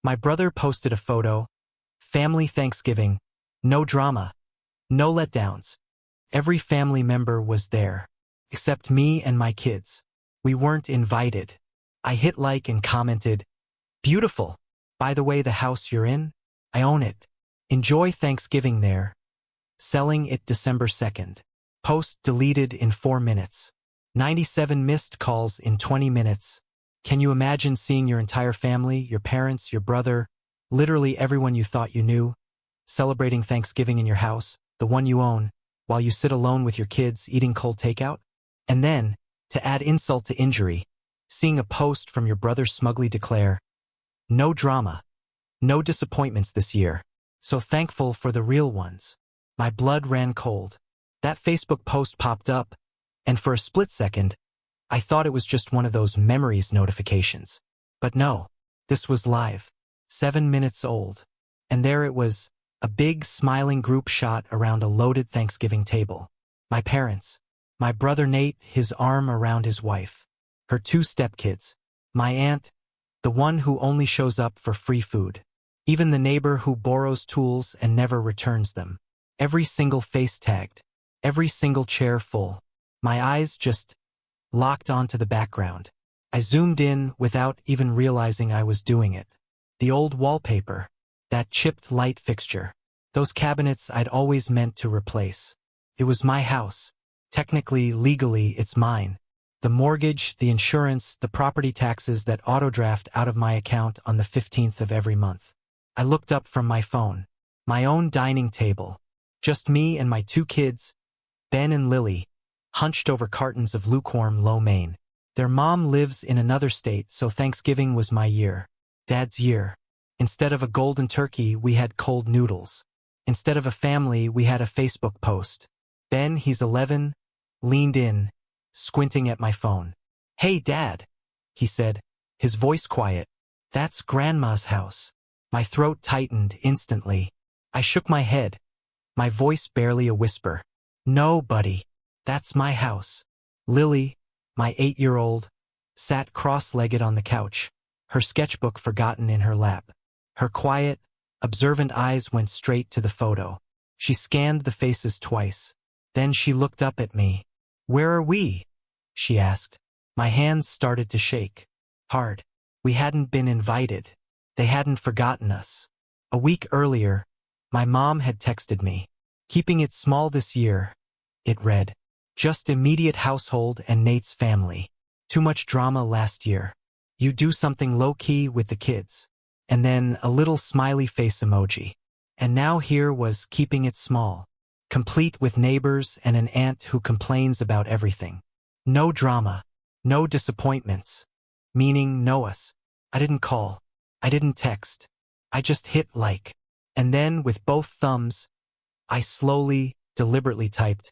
My brother posted a photo. Family Thanksgiving. No drama. No letdowns. Every family member was there. Except me and my kids. We weren't invited. I hit like and commented, "Beautiful. By the way, the house you're in, I own it. Enjoy Thanksgiving there. Selling it December 2nd. Post deleted in 4 minutes. 97 missed calls in 20 minutes. Can you imagine seeing your entire family, your parents, your brother, literally everyone you thought you knew, celebrating Thanksgiving in your house, the one you own, while you sit alone with your kids eating cold takeout? And then, to add insult to injury, seeing a post from your brother smugly declare, 'No drama. No disappointments this year. So thankful for the real ones.' My blood ran cold. That Facebook post popped up, and for a split second, I thought it was just one of those memories notifications. But no, this was live, 7 minutes old. And there it was, a big, smiling group shot around a loaded Thanksgiving table. My parents, my brother Nate, his arm around his wife, her 2 stepkids, my aunt, the one who only shows up for free food, even the neighbor who borrows tools and never returns them. Every single face tagged, every single chair full. My eyes just locked onto the background. I zoomed in without even realizing I was doing it. The old wallpaper, that chipped light fixture, those cabinets I'd always meant to replace. It was my house. Technically, legally, it's mine. The mortgage, the insurance, the property taxes that auto-draft out of my account on the 15th of every month. I looked up from my phone. My own dining table. Just me and my 2 kids, Ben and Lily, hunched over cartons of lukewarm lo mein. Their mom lives in another state, so Thanksgiving was my year. Dad's year. Instead of a golden turkey, we had cold noodles. Instead of a family, we had a Facebook post. Ben, he's 11, leaned in, squinting at my phone. "Hey, Dad," he said, his voice quiet. "That's Grandma's house." My throat tightened instantly. I shook my head, my voice barely a whisper. "No, buddy. That's my house." Lily, my 8-year-old, sat cross-legged on the couch, her sketchbook forgotten in her lap. Her quiet, observant eyes went straight to the photo. She scanned the faces twice. Then she looked up at me. "Where are we?" she asked. My hands started to shake. Hard. We hadn't been invited. They hadn't forgotten us. A week earlier, my mom had texted me. "Keeping it small this year," it read. "Just immediate household and Nate's family. Too much drama last year. You do something low-key with the kids." And then a little smiley face emoji. And now here was keeping it small, complete with neighbors and an aunt who complains about everything. No drama. No disappointments. Meaning no us. I didn't call. I didn't text. I just hit like. And then with both thumbs, I slowly, deliberately typed,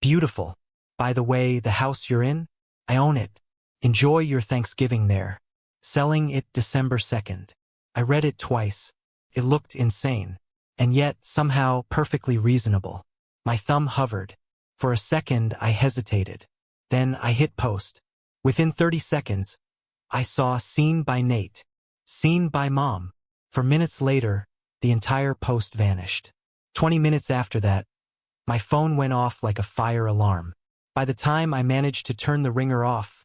"Beautiful. By the way, the house you're in, I own it. Enjoy your Thanksgiving there. Selling it December 2nd. I read it twice. It looked insane, and yet somehow perfectly reasonable. My thumb hovered. For a second, I hesitated. Then I hit post. Within 30 seconds, I saw "Seen by Nate." Seen by Mom. For minutes later, the entire post vanished. 20 minutes after that, my phone went off like a fire alarm. By the time I managed to turn the ringer off,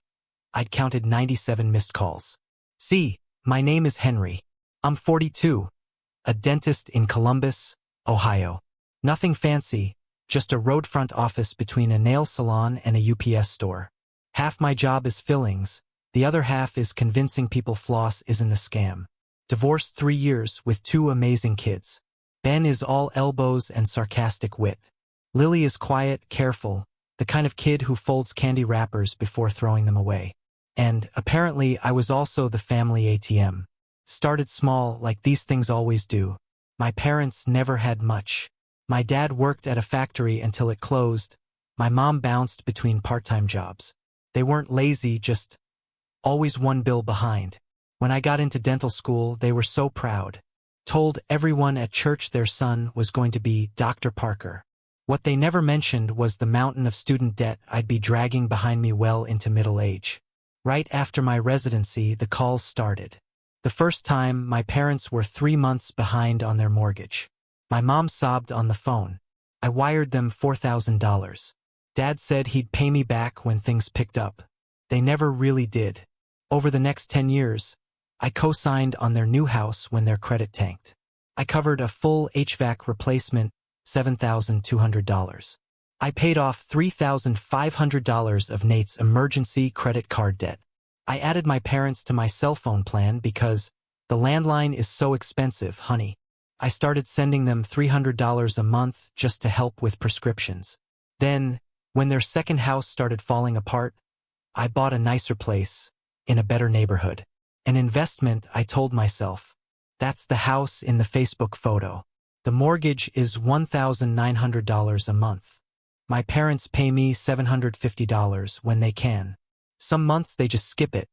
I'd counted 97 missed calls. "See, my name is Henry. I'm 42, a dentist in Columbus, Ohio. Nothing fancy, just a roadfront office between a nail salon and a UPS store. Half my job is fillings, the other half is convincing people floss isn't a scam. Divorced 3 years with 2 amazing kids. Ben is all elbows and sarcastic wit. Lily is quiet, careful, the kind of kid who folds candy wrappers before throwing them away. And, apparently, I was also the family ATM. Started small, like these things always do. My parents never had much. My dad worked at a factory until it closed. My mom bounced between part-time jobs. They weren't lazy, just always one bill behind. When I got into dental school, they were so proud. Told everyone at church their son was going to be Dr. Parker. What they never mentioned was the mountain of student debt I'd be dragging behind me well into middle age. Right after my residency, the calls started. The first time, my parents were 3 months behind on their mortgage. My mom sobbed on the phone. I wired them $4,000. Dad said he'd pay me back when things picked up. They never really did. Over the next 10 years, I co-signed on their new house when their credit tanked. I covered a full HVAC replacement, $7,200. I paid off $3,500 of Nate's emergency credit card debt. I added my parents to my cell phone plan because the landline is so expensive, honey. I started sending them $300 a month just to help with prescriptions. Then, when their second house started falling apart, I bought a nicer place, in a better neighborhood. An investment, I told myself. That's the house in the Facebook photo. The mortgage is $1,900 a month. My parents pay me $750 when they can. Some months they just skip it,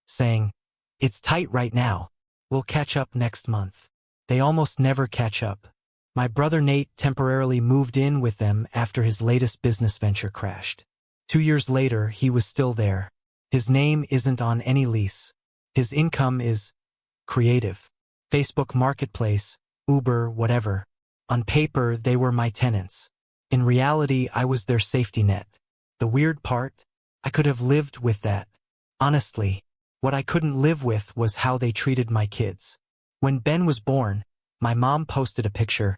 saying, "It's tight right now. We'll catch up next month." They almost never catch up. My brother Nate temporarily moved in with them after his latest business venture crashed. 2 years later, he was still there. His name isn't on any lease. His income is creative. Facebook Marketplace, Uber, whatever. On paper, they were my tenants. In reality, I was their safety net. The weird part? I could have lived with that. Honestly, what I couldn't live with was how they treated my kids. When Ben was born, my mom posted a picture.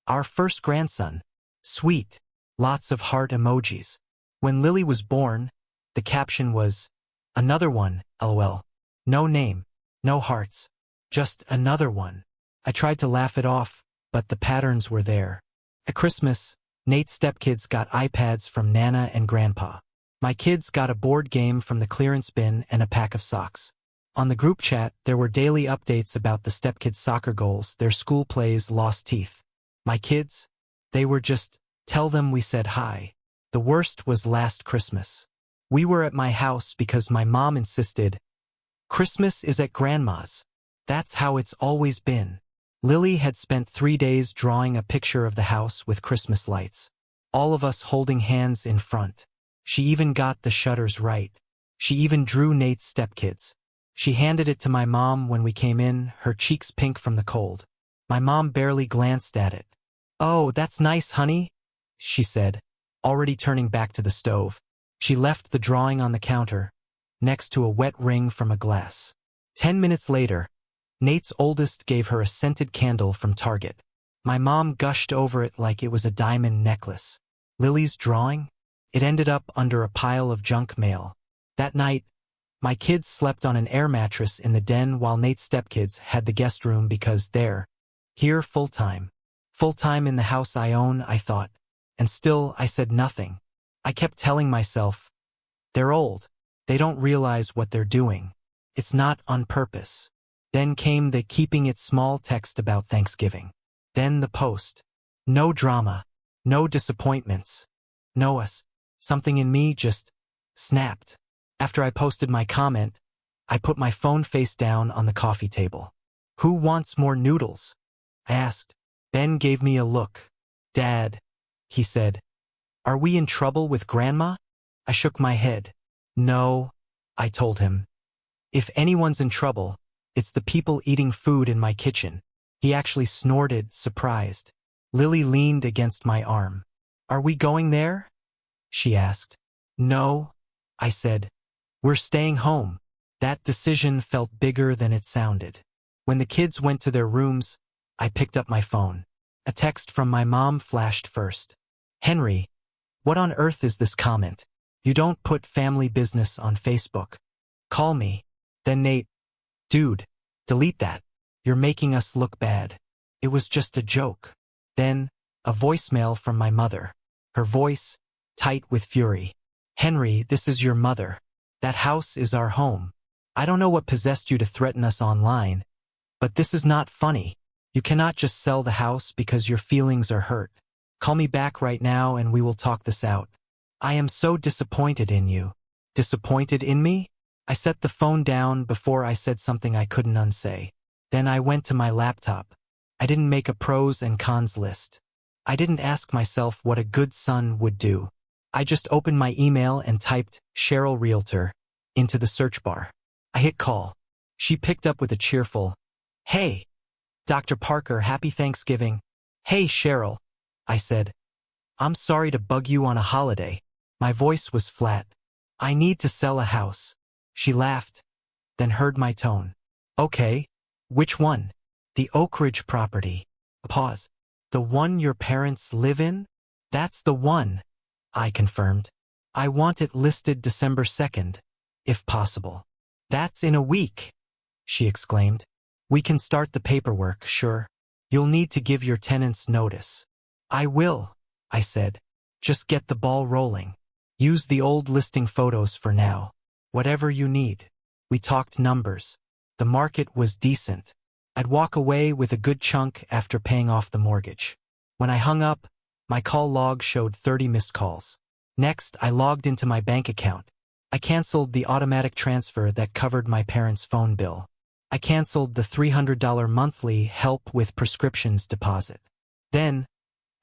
Our first grandson. Sweet. Lots of heart emojis. When Lily was born, the caption was, "Another one, LOL. No name. No hearts. Just another one." I tried to laugh it off, but the patterns were there. At Christmas, Nate's stepkids got iPads from Nana and Grandpa. My kids got a board game from the clearance bin and a pack of socks. On the group chat, there were daily updates about the stepkids' soccer goals, their school plays, lost teeth. My kids? They were just, "Tell them we said hi." The worst was last Christmas. We were at my house because my mom insisted, "Christmas is at Grandma's. That's how it's always been." Lily had spent 3 days drawing a picture of the house with Christmas lights. All of us holding hands in front. She even got the shutters right. She even drew Nate's stepkids. She handed it to my mom when we came in, her cheeks pink from the cold. My mom barely glanced at it. "Oh, that's nice, honey," she said, already turning back to the stove. She left the drawing on the counter, next to a wet ring from a glass. 10 minutes later, Nate's oldest gave her a scented candle from Target. My mom gushed over it like it was a diamond necklace. Lily's drawing? It ended up under a pile of junk mail. That night, my kids slept on an air mattress in the den while Nate's stepkids had the guest room because they're here full-time. Full-time in the house I own, I thought. And still, I said nothing. I kept telling myself, they're old. They don't realize what they're doing. It's not on purpose. Then came the keeping it small text about Thanksgiving. Then the post. No drama. No disappointments. No us. Something in me just snapped. After I posted my comment, I put my phone face down on the coffee table. "Who wants more noodles?" I asked. Ben gave me a look. "Dad," he said, "are we in trouble with Grandma?" I shook my head. "No," I told him. "If anyone's in trouble, it's the people eating food in my kitchen." He actually snorted, surprised. Lily leaned against my arm. "Are we going there?" she asked. "No," I said. "We're staying home." That decision felt bigger than it sounded. When the kids went to their rooms, I picked up my phone. A text from my mom flashed first. "Henry, what on earth is this comment? You don't put family business on Facebook. Call me." Then Nate, "Dude, delete that. You're making us look bad. It was just a joke." Then, a voicemail from my mother. Her voice, tight with fury. "Henry, this is your mother. That house is our home. I don't know what possessed you to threaten us online, but this is not funny. You cannot just sell the house because your feelings are hurt. Call me back right now and we will talk this out. I am so disappointed in you." Disappointed in me? I set the phone down before I said something I couldn't unsay. Then I went to my laptop. I didn't make a pros and cons list. I didn't ask myself what a good son would do. I just opened my email and typed Cheryl Realtor into the search bar. I hit call. She picked up with a cheerful, "Hey, Dr. Parker, happy Thanksgiving." "Hey, Cheryl," I said. "I'm sorry to bug you on a holiday." My voice was flat. "I need to sell a house." She laughed, then heard my tone. "Okay, which one?" "The Oak Ridge property." A pause. "The one your parents live in?" "That's the one," I confirmed. "I want it listed December 2nd, if possible." "That's in a week," she exclaimed. "We can start the paperwork, sure. You'll need to give your tenants notice." "I will," I said. "Just get the ball rolling. Use the old listing photos for now. Whatever you need." We talked numbers. The market was decent. I'd walk away with a good chunk after paying off the mortgage. When I hung up, my call log showed 30 missed calls. Next, I logged into my bank account. I canceled the automatic transfer that covered my parents' phone bill. I canceled the $300 monthly help with prescriptions deposit. Then,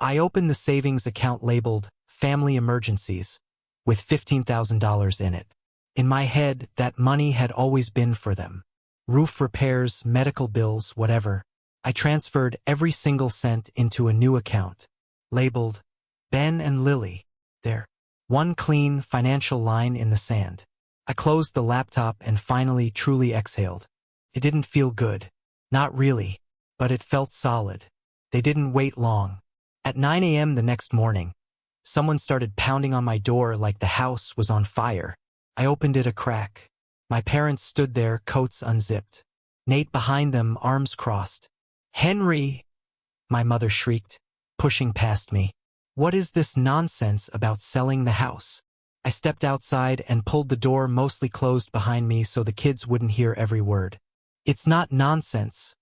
I opened the savings account labeled Family Emergencies with $15,000 in it. In my head, that money had always been for them. Roof repairs, medical bills, whatever. I transferred every single cent into a new account, labeled Ben and Lily. There. One clean financial line in the sand. I closed the laptop and finally truly exhaled. It didn't feel good. Not really. But it felt solid. They didn't wait long. At 9 a.m. the next morning, someone started pounding on my door like the house was on fire. I opened it a crack. My parents stood there, coats unzipped. Nate behind them, arms crossed. "Henry!" my mother shrieked, pushing past me. "What is this nonsense about selling the house?" I stepped outside and pulled the door mostly closed behind me so the kids wouldn't hear every word. "It's not nonsense,"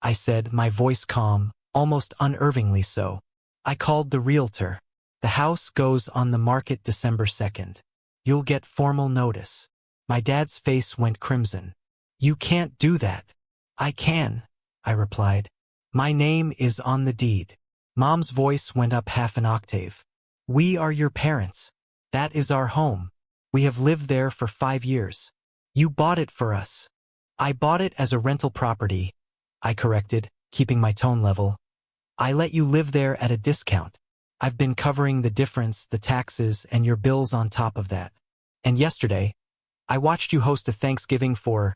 I said, my voice calm, almost unnervingly so. "I called the realtor. The house goes on the market December 2nd. You'll get formal notice." My dad's face went crimson. "You can't do that." "I can," I replied. "My name is on the deed." Mom's voice went up half an octave. "We are your parents. That is our home. We have lived there for 5 years. You bought it for us." "I bought it as a rental property," I corrected, keeping my tone level. "I let you live there at a discount. I've been covering the difference, the taxes, and your bills on top of that. And yesterday, I watched you host a Thanksgiving for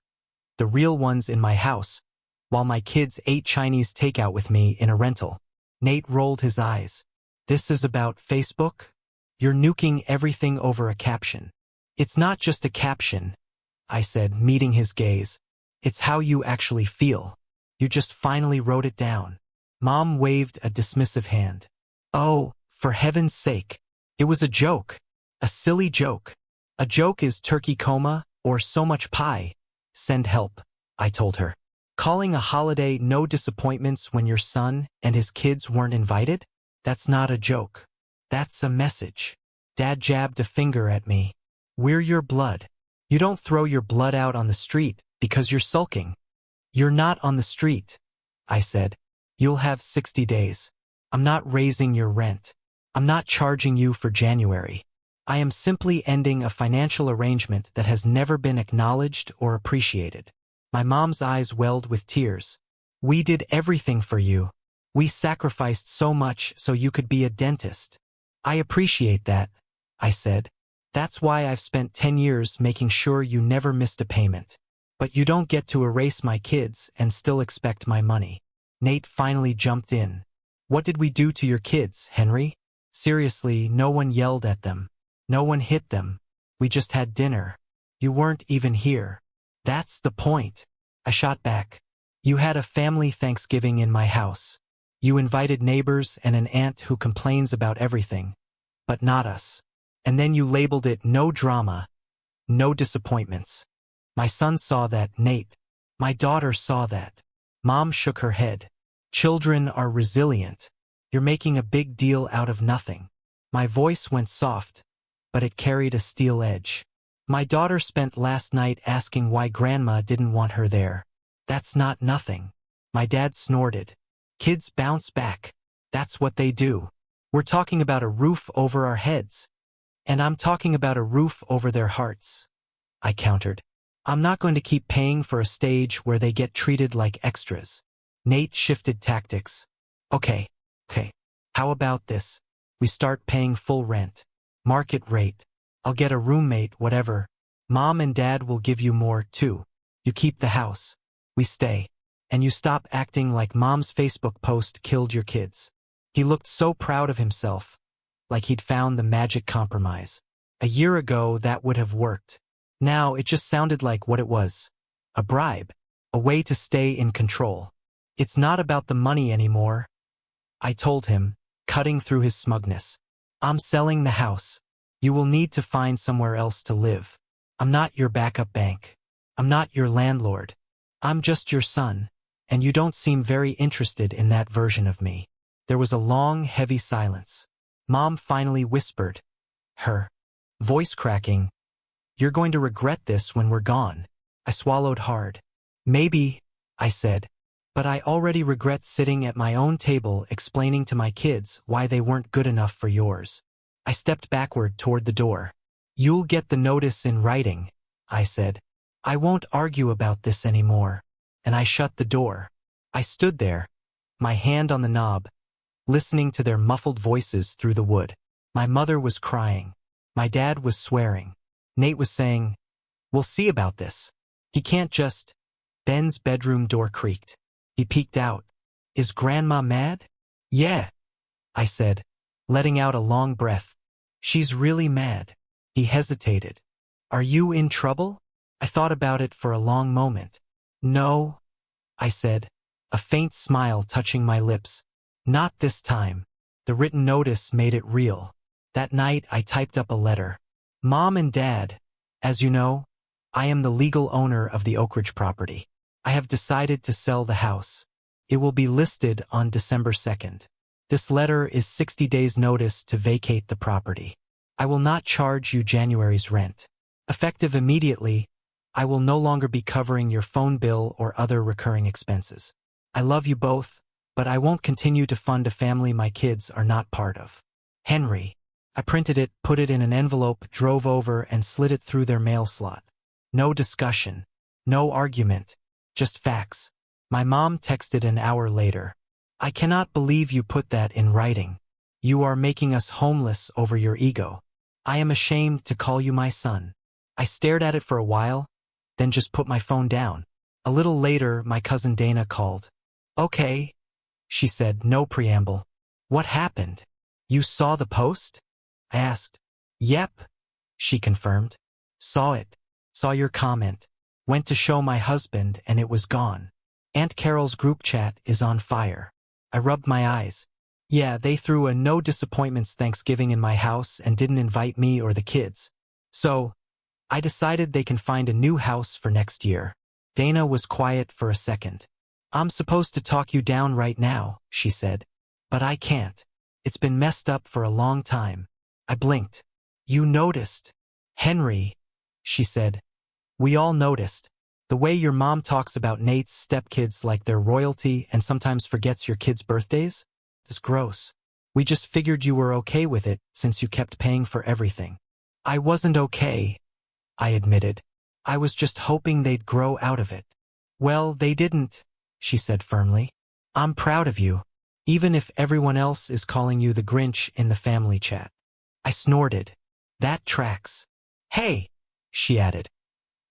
the real ones in my house, while my kids ate Chinese takeout with me in a rental." Nate rolled his eyes. "This is about Facebook? You're nuking everything over a caption." "It's not just a caption," I said, meeting his gaze. "It's how you actually feel. You just finally wrote it down." Mom waved a dismissive hand. "Oh, for heaven's sake. It was a joke. A silly joke. A joke is turkey coma or so much pie. Send help," I told her. "Calling a holiday no disappointments when your son and his kids weren't invited? That's not a joke. That's a message." Dad jabbed a finger at me. "We're your blood. You don't throw your blood out on the street because you're sulking." "You're not on the street," I said. "You'll have 60 days. I'm not raising your rent. I'm not charging you for January. I am simply ending a financial arrangement that has never been acknowledged or appreciated." My mom's eyes welled with tears. "We did everything for you. We sacrificed so much so you could be a dentist." "I appreciate that," I said. "That's why I've spent 10 years making sure you never missed a payment. But you don't get to erase my kids and still expect my money." Nate finally jumped in. "What did we do to your kids, Henry? Seriously, no one yelled at them. No one hit them. We just had dinner. You weren't even here." "That's the point," I shot back. "You had a family Thanksgiving in my house. You invited neighbors and an aunt who complains about everything, but not us. And then you labeled it no drama, no disappointments." My son saw that, Nate. My daughter saw that. Mom shook her head. "Children are resilient. You're making a big deal out of nothing." My voice went soft, but it carried a steel edge. "My daughter spent last night asking why Grandma didn't want her there. That's not nothing." My dad snorted. "Kids bounce back. That's what they do. We're talking about a roof over our heads. And I'm talking about a roof over their hearts," I countered. I'm not going to keep paying for a stage where they get treated like extras. Nate shifted tactics. Okay. How about this? We start paying full rent. Market rate. I'll get a roommate, whatever. Mom and Dad will give you more, too. You keep the house. We stay. And you stop acting like Mom's Facebook post killed your kids. He looked so proud of himself, like he'd found the magic compromise. A year ago, that would have worked. Now, it just sounded like what it was. A bribe. A way to stay in control. It's not about the money anymore, I told him, cutting through his smugness. I'm selling the house. You will need to find somewhere else to live. I'm not your backup bank. I'm not your landlord. I'm just your son, and you don't seem very interested in that version of me. There was a long, heavy silence. Mom finally whispered, her voice cracking, "You're going to regret this when we're gone." I swallowed hard. Maybe, I said, but I already regret sitting at my own table explaining to my kids why they weren't good enough for yours. I stepped backward toward the door. You'll get the notice in writing, I said. I won't argue about this anymore. And I shut the door. I stood there, my hand on the knob, listening to their muffled voices through the wood. My mother was crying. My dad was swearing. Nate was saying, "We'll see about this. He can't just..." Ben's bedroom door creaked. He peeked out. "Is Grandma mad?" "Yeah," I said, letting out a long breath. "She's really mad." He hesitated. "Are you in trouble?" I thought about it for a long moment. "No," I said, a faint smile touching my lips. "Not this time." The written notice made it real. That night I typed up a letter. Mom and Dad, as you know, I am the legal owner of the Oak Ridge property. I have decided to sell the house. It will be listed on December 2nd. This letter is 60 days' notice to vacate the property. I will not charge you January's rent. Effective immediately, I will no longer be covering your phone bill or other recurring expenses. I love you both, but I won't continue to fund a family my kids are not part of. Henry. I printed it, put it in an envelope, drove over, and slid it through their mail slot. No discussion. No argument. Just facts. My mom texted an hour later. "I cannot believe you put that in writing. You are making us homeless over your ego. I am ashamed to call you my son." I stared at it for a while, then just put my phone down. A little later, my cousin Dana called. "Okay," she said, no preamble. "What happened? You saw the post?" I asked. "Yep," she confirmed. "Saw it. Saw your comment. Went to show my husband and it was gone. Aunt Carol's group chat is on fire." I rubbed my eyes. Yeah, they threw a no disappointments Thanksgiving in my house and didn't invite me or the kids. So, I decided they can find a new house for next year. Dana was quiet for a second. "I'm supposed to talk you down right now," she said. "But I can't. It's been messed up for a long time." I blinked. "You noticed." "Henry," she said. "We all noticed. The way your mom talks about Nate's stepkids like they're royalty and sometimes forgets your kids' birthdays? It's gross. We just figured you were okay with it since you kept paying for everything." "I wasn't okay," I admitted. "I was just hoping they'd grow out of it." "Well, they didn't," she said firmly. "I'm proud of you, even if everyone else is calling you the Grinch in the family chat." I snorted. "That tracks." "Hey," she added.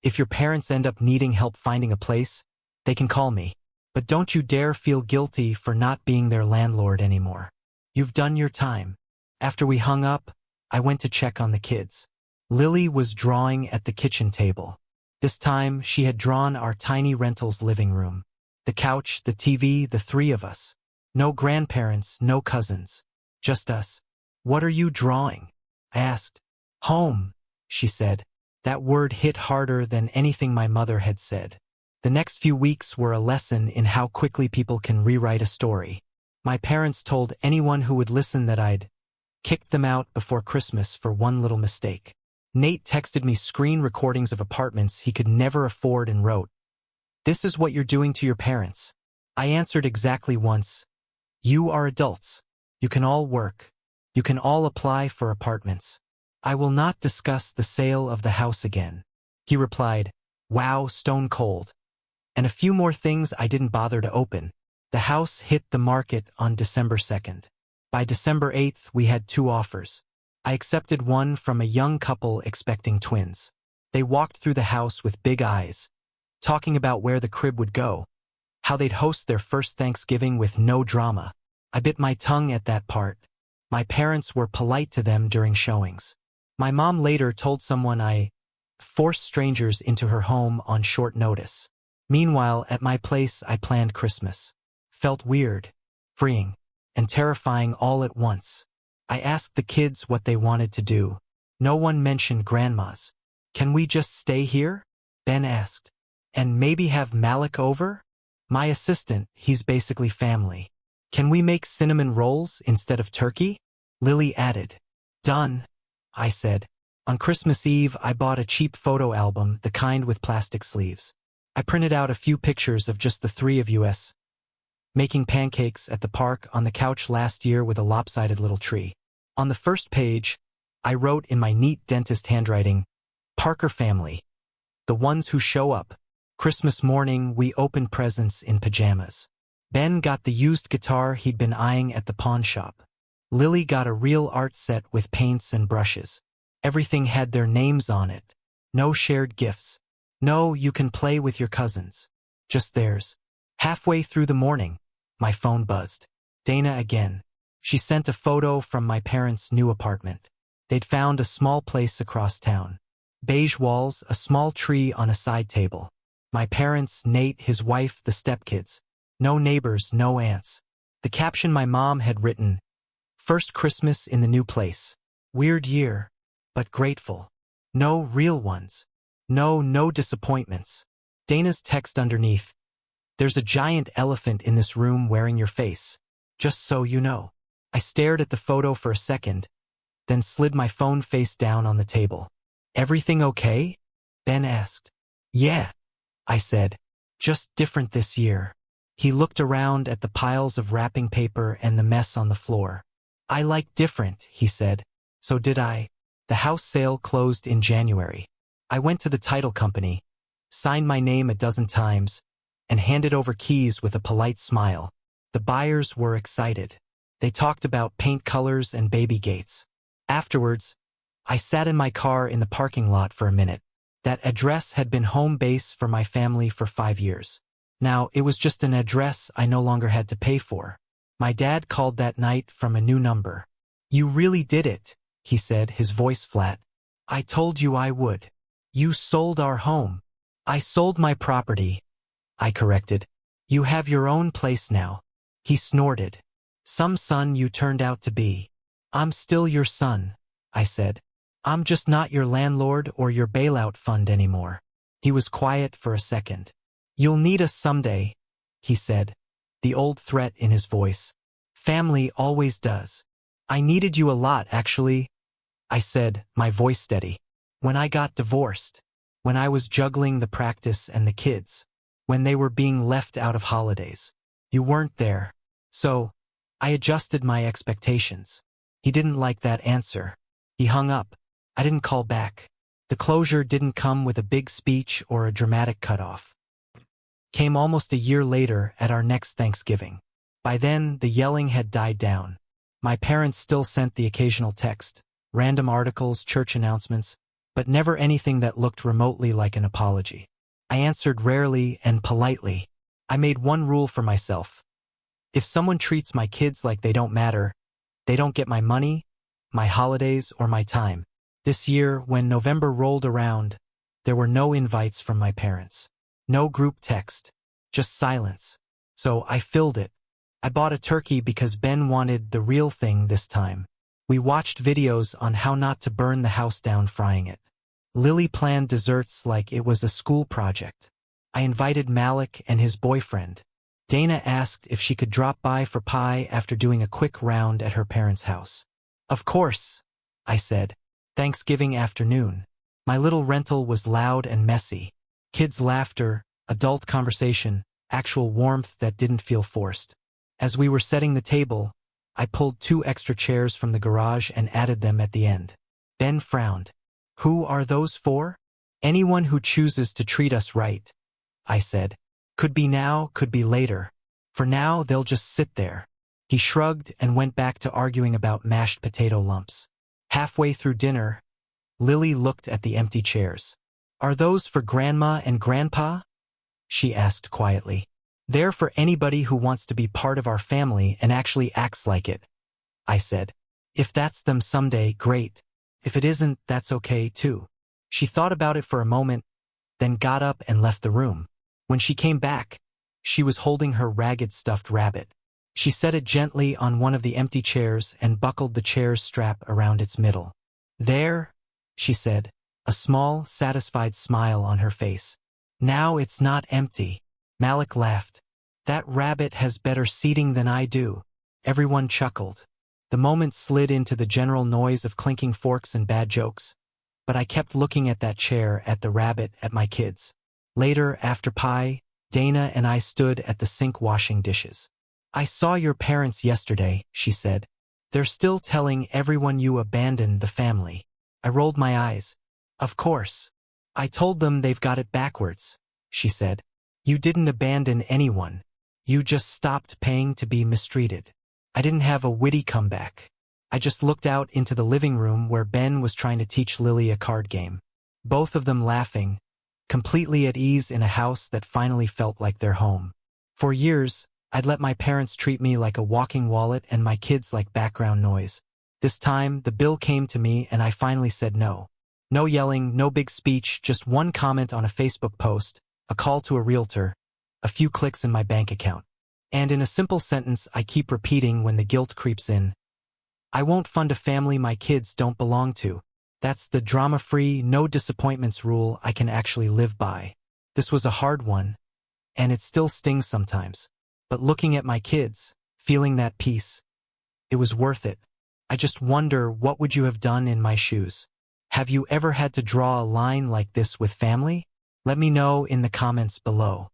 "If your parents end up needing help finding a place, they can call me. But don't you dare feel guilty for not being their landlord anymore. You've done your time." After we hung up, I went to check on the kids. Lily was drawing at the kitchen table. This time, she had drawn our tiny rental's living room. The couch, the TV, the three of us. No grandparents, no cousins. Just us. "What are you drawing?" I asked. "Home," she said. That word hit harder than anything my mother had said. The next few weeks were a lesson in how quickly people can rewrite a story. My parents told anyone who would listen that I'd kicked them out before Christmas for one little mistake. Nate texted me screen recordings of apartments he could never afford and wrote, "This is what you're doing to your parents." I answered exactly once, "You are adults. You can all work. You can all apply for apartments. I will not discuss the sale of the house again." He replied, Wow, stone cold. And a few more things I didn't bother to open. The house hit the market on December 2nd. By December 8th, we had 2 offers. I accepted one from a young couple expecting twins. They walked through the house with big eyes, talking about where the crib would go, how they'd host their first Thanksgiving with no drama. I bit my tongue at that part. My parents were polite to them during showings. My mom later told someone I forced strangers into her home on short notice. Meanwhile, at my place, I planned Christmas. Felt weird, freeing, and terrifying all at once. I asked the kids what they wanted to do. No one mentioned grandma's. Can we just stay here? Ben asked. And maybe have Malik over? My assistant, he's basically family. Can we make cinnamon rolls instead of turkey? Lily added. Done, I said. On Christmas Eve, I bought a cheap photo album, the kind with plastic sleeves. I printed out a few pictures of just the 3 of us, making pancakes at the park on the couch last year with a lopsided little tree. On the first page, I wrote in my neat dentist handwriting, Parker family, the ones who show up. Christmas morning, we opened presents in pajamas. Ben got the used guitar he'd been eyeing at the pawn shop. Lily got a real art set with paints and brushes. Everything had their names on it. No shared gifts. No, you can play with your cousins. Just theirs. Halfway through the morning, my phone buzzed. Dana again. She sent a photo from my parents' new apartment. They'd found a small place across town. Beige walls, a small tree on a side table. My parents, Nate, his wife, the stepkids. No neighbors, no aunts. The caption my mom had written, First Christmas in the new place. Weird year, but grateful. No real ones. No disappointments. Dana's text underneath, There's a giant elephant in this room wearing your face. Just so you know. I stared at the photo for a second, then slid my phone face down on the table. Everything okay? Ben asked. Yeah, I said. Just different this year. He looked around at the piles of wrapping paper and the mess on the floor. I like different, he said. So did I. The house sale closed in January. I went to the title company, signed my name a dozen times, and handed over keys with a polite smile. The buyers were excited. They talked about paint colors and baby gates. Afterwards, I sat in my car in the parking lot for a minute. That address had been home base for my family for 5 years. Now, it was just an address I no longer had to pay for. My dad called that night from a new number. You really did it, he said, his voice flat. I told you I would. You sold our home. I sold my property, I corrected. You have your own place now. He snorted. Some son you turned out to be. I'm still your son, I said. I'm just not your landlord or your bailout fund anymore. He was quiet for a second. You'll need us someday, he said, the old threat in his voice. Family always does. I needed you a lot, actually, I said, my voice steady. When I got divorced, when I was juggling the practice and the kids, when they were being left out of holidays. You weren't there. So, I adjusted my expectations. He didn't like that answer. He hung up. I didn't call back. The closure didn't come with a big speech or a dramatic cutoff. Came almost a year later at our next Thanksgiving. By then, the yelling had died down. My parents still sent the occasional text, random articles, church announcements, but never anything that looked remotely like an apology. I answered rarely and politely. I made one rule for myself. If someone treats my kids like they don't matter, they don't get my money, my holidays, or my time. This year, when November rolled around, there were no invites from my parents. No group text. Just silence. So I filled it. I bought a turkey because Ben wanted the real thing this time. We watched videos on how not to burn the house down frying it. Lily planned desserts like it was a school project. I invited Malik and his boyfriend. Dana asked if she could drop by for pie after doing a quick round at her parents' house. Of course, I said. Thanksgiving afternoon. My little rental was loud and messy. Kids' laughter, adult conversation, actual warmth that didn't feel forced. As we were setting the table, I pulled 2 extra chairs from the garage and added them at the end. Ben frowned. Who are those for? Anyone who chooses to treat us right, I said. Could be now, could be later. For now, they'll just sit there. He shrugged and went back to arguing about mashed potato lumps. Halfway through dinner, Lily looked at the empty chairs. Are those for Grandma and Grandpa? She asked quietly. They're for anybody who wants to be part of our family and actually acts like it, I said. If that's them someday, great. If it isn't, that's okay too. She thought about it for a moment, then got up and left the room. When she came back, she was holding her ragged stuffed rabbit. She set it gently on one of the empty chairs and buckled the chair's strap around its middle. There, she said, a small, satisfied smile on her face. Now it's not empty. Malik laughed. That rabbit has better seating than I do. Everyone chuckled. The moment slid into the general noise of clinking forks and bad jokes. But I kept looking at that chair, at the rabbit, at my kids. Later, after pie, Dana and I stood at the sink washing dishes. I saw your parents yesterday, she said. They're still telling everyone you abandoned the family. I rolled my eyes. Of course. I told them they've got it backwards, she said. You didn't abandon anyone. You just stopped paying to be mistreated. I didn't have a witty comeback. I just looked out into the living room where Ben was trying to teach Lily a card game. Both of them laughing, completely at ease in a house that finally felt like their home. For years, I'd let my parents treat me like a walking wallet and my kids like background noise. This time, the bill came to me and I finally said no. No yelling, no big speech, just one comment on a Facebook post, a call to a realtor, a few clicks in my bank account. And in a simple sentence I keep repeating when the guilt creeps in. I won't fund a family my kids don't belong to. That's the drama-free, no disappointments rule I can actually live by. This was a hard one, and it still stings sometimes. But looking at my kids, feeling that peace, it was worth it. I just wonder, what would you have done in my shoes? Have you ever had to draw a line like this with family? Let me know in the comments below.